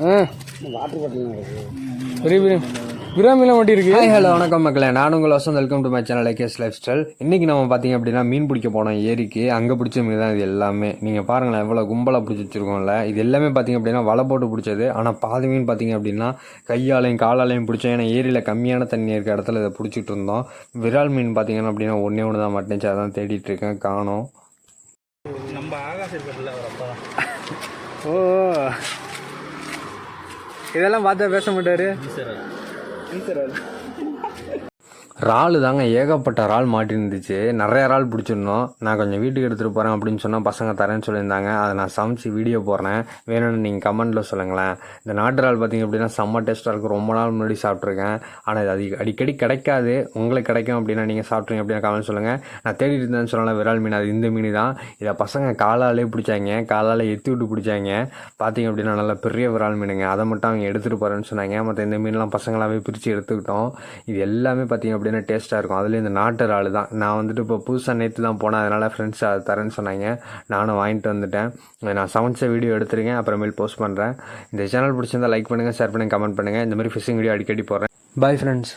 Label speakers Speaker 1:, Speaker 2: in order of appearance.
Speaker 1: Water bottle
Speaker 2: பெரிய பெரிய விராமிலாம் வண்டி இருக்கு.
Speaker 3: ஹலோ வணக்கம் மக்களே, நான் உங்கள் Vasanth. Welcome to my channel case lifestyle. இன்றைக்கி நம்ம பார்த்தீங்க அப்படின்னா மீன் பிடிக்க போனோம் ஏரிக்கு. அங்கே பிடிச்ச மீன் தான் இது எல்லாமே. நீங்கள் பாருங்களேன் எவ்வளோ கும்பலாக பிடிச்சி வச்சுருக்கோம்ல. இது எல்லாமே பார்த்தீங்க அப்படின்னா வலை போட்டு பிடிச்சது. ஆனால் பாதி மீன் பார்த்தீங்க அப்படின்னா கையாலையும் காலாலையும் பிடிச்சோம். ஏன்னா ஏரியில் கம்மியான தண்ணி இருக்க இடத்துல இதை பிடிச்சிட்டு இருந்தோம். விரால் மீன் பார்த்தீங்கன்னா அப்படின்னா ஒன்று தான் மாட்டேச்சு. அதான் தேடிட்டு இருக்கேன், காணோம்.
Speaker 1: நம்ம ஆகாசம் இருக்கிறதுல வரப்பா.
Speaker 2: ஓ, இதெல்லாம் பார்த்தா பேச மாட்டாரு.
Speaker 3: இறால் தாங்க, ஏகப்பட்ட இறால் மாட்டிருந்துச்சு. நிறைய இறால் பிடிச்சிருந்தோம். நான் கொஞ்சம் வீட்டுக்கு எடுத்துகிட்டு போகிறேன் அப்படின்னு சொன்னால் பசங்க தரேன்னு சொல்லியிருந்தாங்க. அதை நான் சமைச்சு வீடியோ போடுறேன், வேணும்னு நீங்கள் கமெண்ட்டில் சொல்லுங்களேன். இந்த நாட்டு இறால் பார்த்திங்க அப்படின்னா செம்ம டேஸ்ட்டாக இருக்கும். ரொம்ப நாள் முன்னாடி சாப்பிட்ருக்கேன். ஆனால் இது அடிக்கடி கிடைக்காது. உங்களுக்கு கிடைக்கும் அப்படின்னா நீங்கள் சாப்பிட்றீங்க அப்படின்னா கமெண்ட் சொல்லுங்கள். நான் தேடிட்டு இருந்தேன்னு சொல்லலாம் விரால் மீன். அது இந்த மீன் தான். இதை பசங்க காலாலே பிடிச்சாங்க, காலால் எத்தி விட்டு பிடிச்சாங்க. பார்த்திங்க அப்படின்னா நல்லா பெரிய விரால் மீனுங்க. அதை மட்டும் அவங்க எடுத்துகிட்டு போகிறேன்னு சொன்னாங்க. மற்ற இந்த மீன்லாம் பசங்களாகவே பிரித்து எடுத்துக்கிட்டோம். இது எல்லாமே பார்த்திங்க அப்படின்னா டேஸ்ட்டாக இருக்கும். அதுலேயும் இந்த நாட்டு இறால் தான். நான் வந்துட்டு இப்போ புதுசாக நேற்று தான் போனேன். அதனால் ஃப்ரெண்ட்ஸ் அதை தரேன்னு சொன்னாங்க. நானும் வாங்கிட்டு வந்துட்டேன். நான் சமைச்ச வீடியோ எடுத்துருக்கேன், அப்புறமேல் போஸ்ட் பண்ணுறேன். இந்த சேனல் பிடிச்சிருந்தால் லைக் பண்ணுங்கள், ஷேர் பண்ணுங்கள், கமெண்ட் பண்ணுங்கள். இந்த மாதிரி ஃபிஷிங் வீடியோ அடிக்கடி போடுறேன். Bye friends.